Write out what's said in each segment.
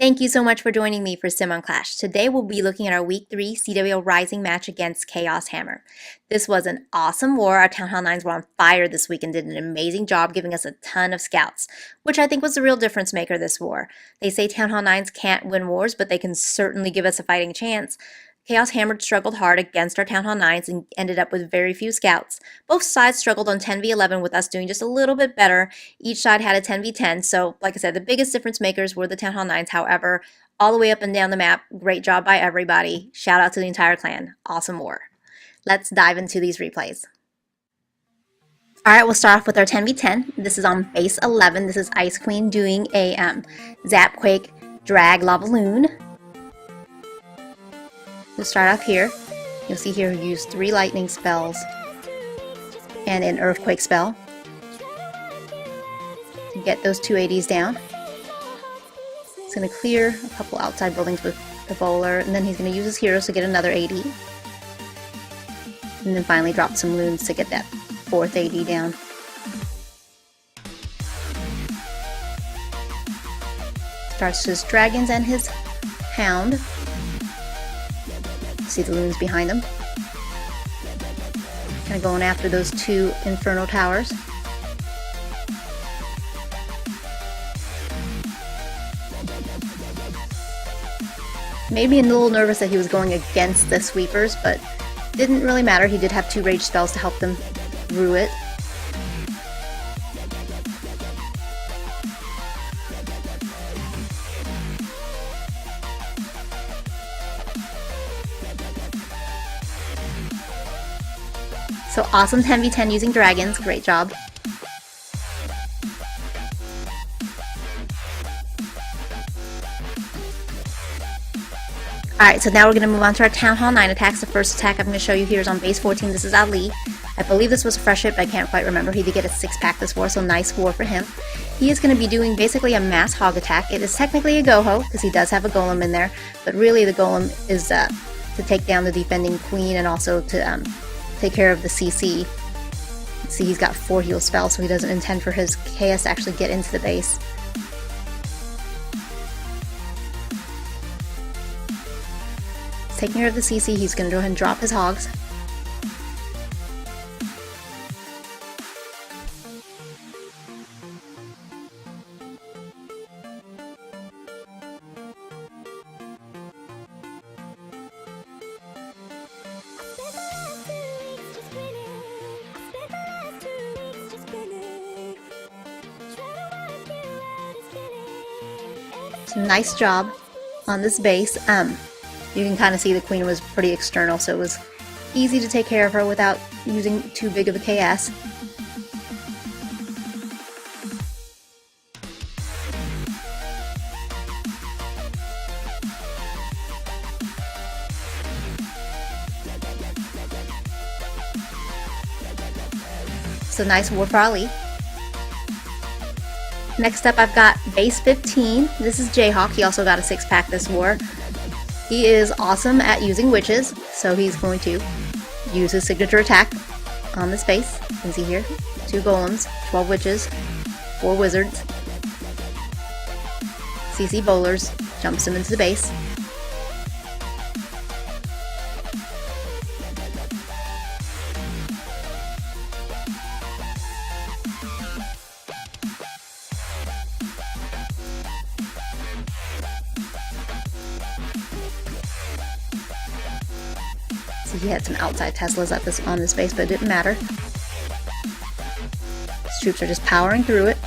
Thank you so much for joining me for Sim on Clash. Today we'll be looking at our Week 3 CWL Rising match against Chaos Hammer. This was an awesome war. Our Town Hall 9s were on fire this week and did an amazing job giving us a ton of scouts, which I think was the real difference maker this war. They say Town Hall 9s can't win wars, but they can certainly give us a fighting chance. Chaos Hammer struggled hard against our Town Hall 9s and ended up with very few scouts. Both sides struggled on 10v11 with us doing just a little bit better. Each side had a 10v10, so like I said, the biggest difference makers were the Town Hall 9s. However, all the way up and down the map, great job by everybody. Shout out to the entire clan. Awesome war. Let's dive into these replays. Alright, we'll start off with our 10v10. This is on base 11. This is Ice Queen doing a Zap, Quake, Drag, Lava Loon. We'll start off here. You'll see here we use 3 lightning spells and an earthquake spell to get those 280s down. He's going to clear a couple outside buildings with the bowler, and then he's going to use his heroes to get another 80. And then finally drop some loons to get that 4th 80 down. Starts his dragons and his hound. See the loons behind them. Kind of going after those 2 inferno towers. Made me a little nervous that he was going against the sweepers, but didn't really matter. He did have 2 rage spells to help them through it. So awesome 10v10 using dragons, great job. Alright, so now we're going to move on to our Town Hall 9 attacks. The first attack I'm going to show you here is on base 14. This is Ali. I believe this was a fresh hit, but I can't quite remember. He did get a 6-pack this war, so nice war for him. He is going to be doing basically a mass hog attack. It is technically a go-ho, because he does have a golem in there, but really the golem is to take down the defending queen and also to take care of the CC. See, he's got 4 heal spells, so he doesn't intend for his KS to actually get into the base. Taking care of the CC, he's going to go ahead and drop his hogs. So nice job on this base. You can kind of see the queen was pretty external, so it was easy to take care of her without using too big of a KS. So nice war for Ali. Next up I've got base 15. This is Jayhawk. He also got a 6-pack this war. He is awesome at using witches, so he's going to use his signature attack on this base. You can see here, 2 golems, 12 witches, 4 wizards, CC bowlers, jumps him into the base. He had some outside Teslas on this base, but it didn't matter. His troops are just powering through it.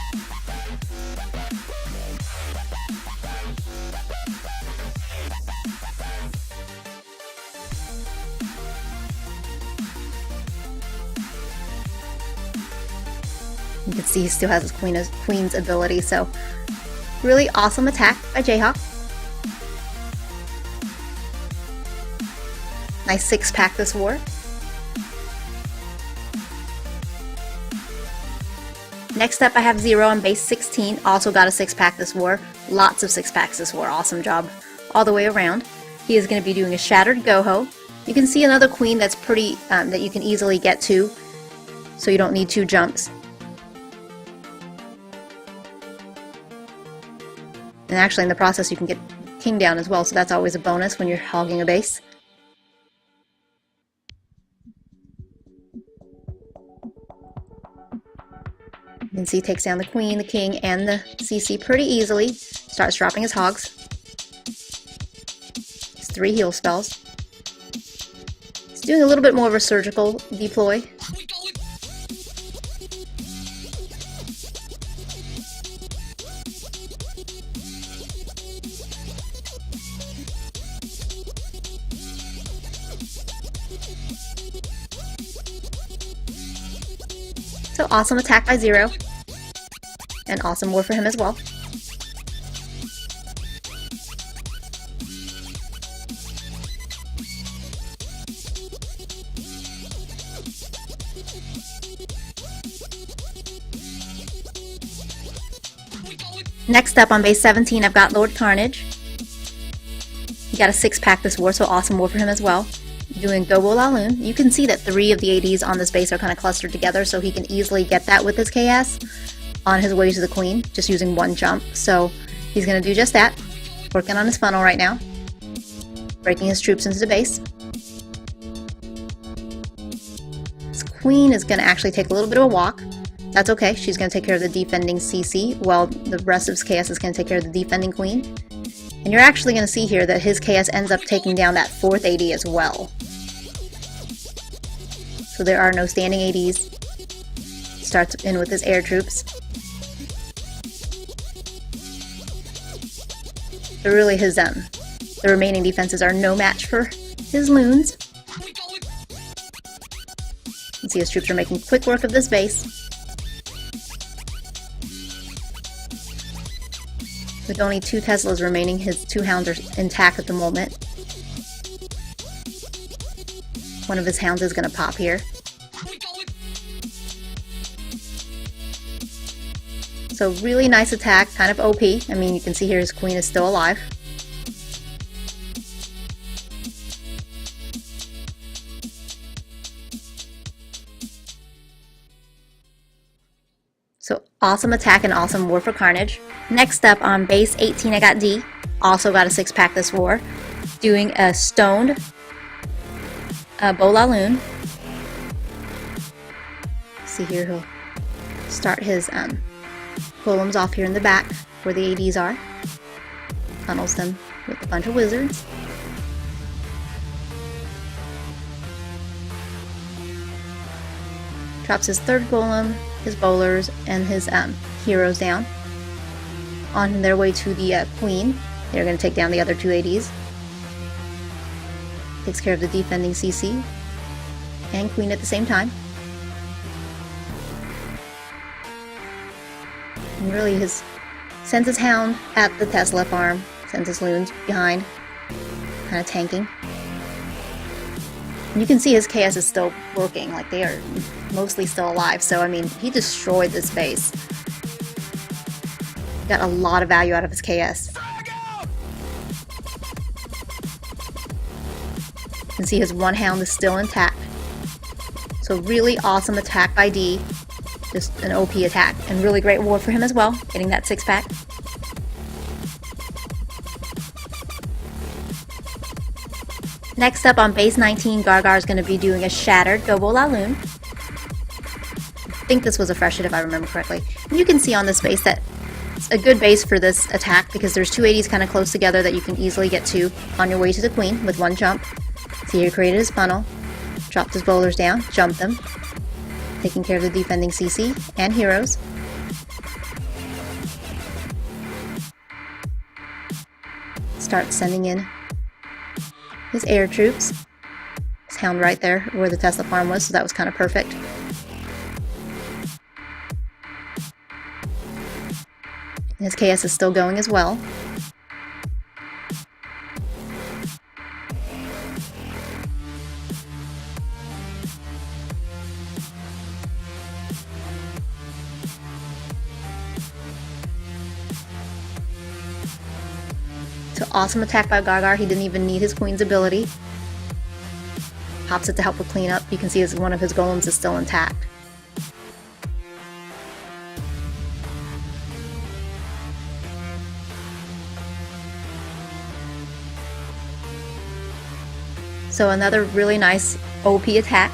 You can see he still has his queen's ability, so really awesome attack by Jayhawk. Nice 6-pack this war. Next up I have Zero on base 16, also got a 6-pack this war. Lots of 6-packs this war, awesome job all the way around. He is going to be doing a Shattered Go-Ho. You can see another queen that's pretty, that you can easily get to, so you don't need 2 jumps. And actually in the process you can get king down as well, so that's always a bonus when you're hogging a base. You can see he takes down the queen, the king, and the CC pretty easily. Starts dropping his hogs. It's 3 heal spells. He's doing a little bit more of a surgical deploy. So awesome attack by 0. And awesome war for him as well. Next up on base 17, I've got Lord Carnage. He got a 6-pack this war, so awesome war for him as well. Doing CWLR. You can see that 3 of the ADs on this base are kind of clustered together, so he can easily get that with his KS on his way to the queen, just using 1 jump. So he's going to do just that. Working on his funnel right now. Breaking his troops into the base. His queen is going to actually take a little bit of a walk. That's okay, she's going to take care of the defending CC, while the rest of his KS is going to take care of the defending queen. And you're actually going to see here that his KS ends up taking down that 4th AD as well. So there are no standing ADs. Starts in with his air troops. But really the remaining defenses are no match for his loons. You can see his troops are making quick work of this base. With only 2 Teslas remaining, his 2 hounds are intact at the moment. One of his hounds is going to pop here. So really nice attack, kind of OP. I mean, you can see here his queen is still alive. So awesome attack and awesome war for Carnage. Next up on base 18, I got D. Also got a 6-pack this war. Doing a stoned Bolaloon. See here, he'll start his golems off here in the back where the ADs are. Funnels them with a bunch of wizards. Drops his 3rd golem, his bowlers, and his heroes down. On their way to the queen. They're going to take down the other 2 ADs. Takes care of the defending CC and queen at the same time. And really sends his hound at the Tesla farm, sends his loons behind, kind of tanking. And you can see his KS is still working, like they are mostly still alive, so I mean, he destroyed this base. Got a lot of value out of his KS. You can see his 1 hound is still intact. So really awesome attack by D. Just an OP attack. And really great war for him as well, getting that 6-pack. Next up on base 19, Gargar is going to be doing a shattered CWLR. I think this was a fresh hit if I remember correctly. And you can see on this base that it's a good base for this attack because there's 2 ADs kind of close together that you can easily get to on your way to the queen with 1 jump. See, he created his funnel, dropped his bowlers down, jumped them, taking care of the defending CC and heroes. Start sending in his air troops. His hound right there where the Tesla farm was, so that was kind of perfect. His KS is still going as well. So awesome attack by Gargar. He didn't even need his queen's ability. Pops it to help with cleanup. You can see one of his golems is still intact. So another really nice OP attack.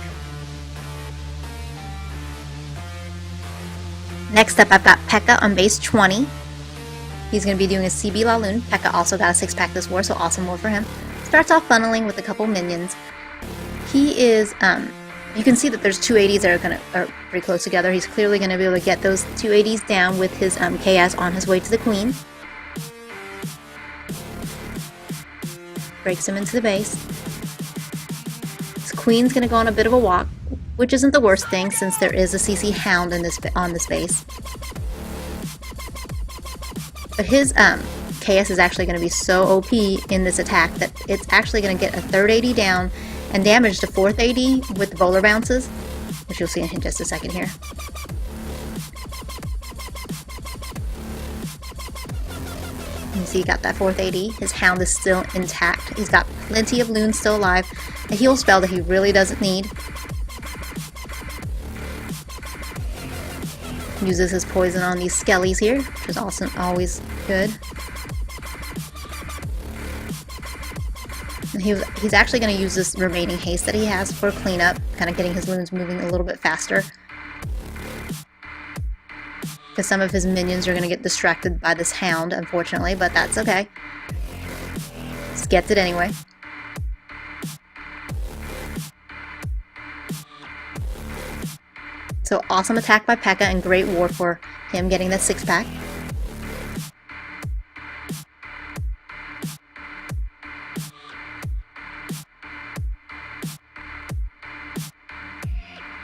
Next up, I've got Pekka on base 20. He's going to be doing a CWLR Loon. Pekka also got a 6-pack this war, so awesome war for him. Starts off funneling with a couple minions. He is, you can see that there's 280s that are pretty close together. He's clearly going to be able to get those 280s down with his KS on his way to the Queen. Breaks him into the base. His Queen's going to go on a bit of a walk, which isn't the worst thing since there is a CC Hound in on this base. But his KS is actually going to be so OP in this attack that it's actually going to get a 3rd AD down and damage to 4th AD with the bowler bounces, which you'll see in just a second here. You see he got that 4th AD. His Hound is still intact. He's got plenty of loons still alive. A heal spell that he really doesn't need. Uses his poison on these skellies here, which is awesome, always good. And he's actually going to use this remaining haste that he has for cleanup, kind of getting his loons moving a little bit faster. Because some of his minions are going to get distracted by this Hound, unfortunately, but that's okay. Just gets it anyway. So awesome attack by Pekka and great war for him getting that 6-pack.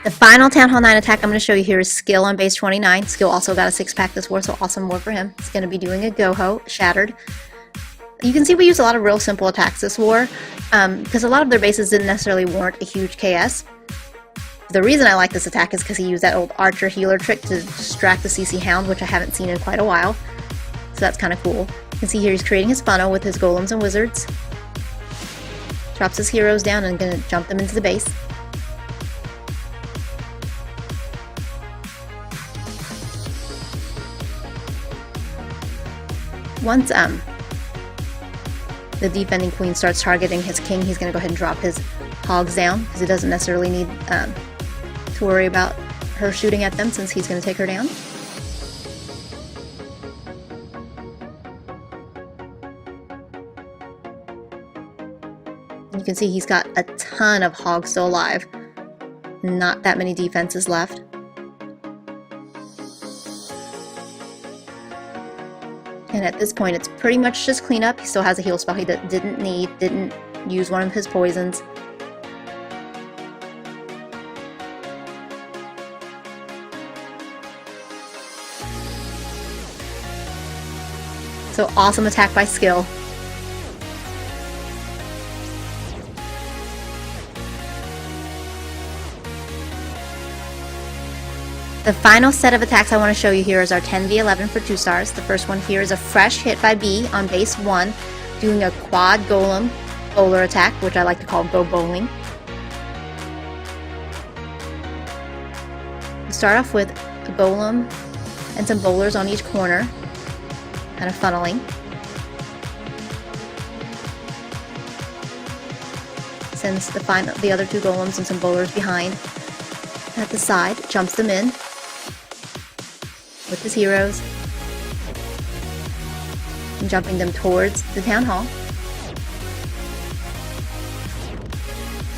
The final Town Hall 9 attack I'm going to show you here is Skill on base 29. Skill also got a 6-pack this war, so awesome war for him. He's going to be doing a Go-Ho, Shattered. You can see we use a lot of real simple attacks this war, because a lot of their bases didn't necessarily warrant a huge KS. The reason I like this attack is because he used that old Archer healer trick to distract the CC Hound, which I haven't seen in quite a while. So that's kind of cool. You can see here he's creating his funnel with his golems and wizards. Drops his heroes down and going to jump them into the base. Once the defending queen starts targeting his king, he's going to go ahead and drop his hogs down because he doesn't necessarily need to worry about her shooting at them since he's going to take her down. You can see he's got a ton of hogs still alive. Not that many defenses left. And at this point, it's pretty much just cleanup. He still has a heal spell he didn't use one of his poisons. So awesome attack by Skill. The final set of attacks I want to show you here is our 10v11 for 2 stars. The first one here is a fresh hit by B on base 1, doing a quad golem bowler attack, which I like to call go bowling. We start off with a golem and some bowlers on each corner, kind of funneling. Sends the other 2 golems and some bowlers behind at the side, jumps them in with his heroes, and jumping them towards the town hall.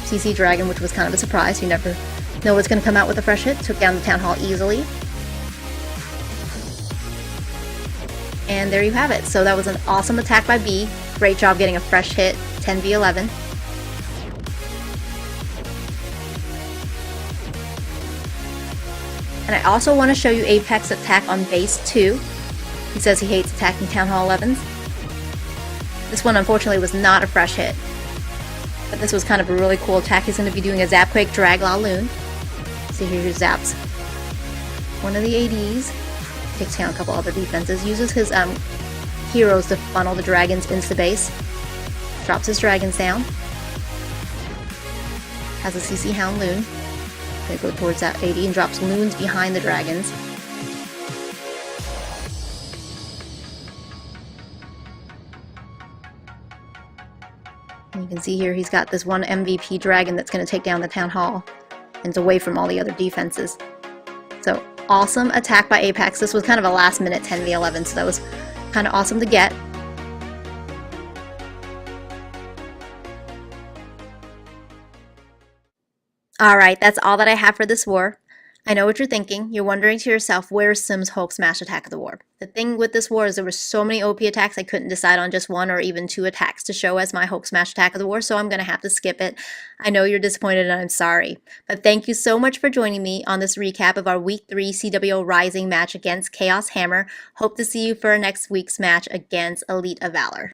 CC Dragon, which was kind of a surprise, you never know what's going to come out with a fresh hit, took down the town hall easily. And there you have it. So that was an awesome attack by B. Great job getting a fresh hit, 10v11. And I also want to show you Pecs Attack on base 2. He says he hates attacking Town Hall 11s. This one unfortunately was not a fresh hit, but this was kind of a really cool attack. He's going to be doing a Zapquake Draglaw Loon. See here, he zaps one of the ADs, takes down a couple other defenses, uses his heroes to funnel the dragons into the base, drops his dragons down, has a CC Hound Loon. They go towards that AD and drops loons behind the dragons. And you can see here he's got this one MVP dragon that's going to take down the Town Hall. And it's away from all the other defenses. So awesome attack by Apex. This was kind of a last minute 10v11, so that was kind of awesome to get. Alright, that's all that I have for this war. I know what you're thinking. You're wondering to yourself, where's Sim's Hulk Smash Attack of the War? The thing with this war is there were so many OP attacks I couldn't decide on just one or even two attacks to show as my Hulk Smash Attack of the War, so I'm going to have to skip it. I know you're disappointed and I'm sorry. But thank you so much for joining me on this recap of our Week 3 CWL Rising match against Chaos Hammer. Hope to see you for next week's match against Elite of Valor.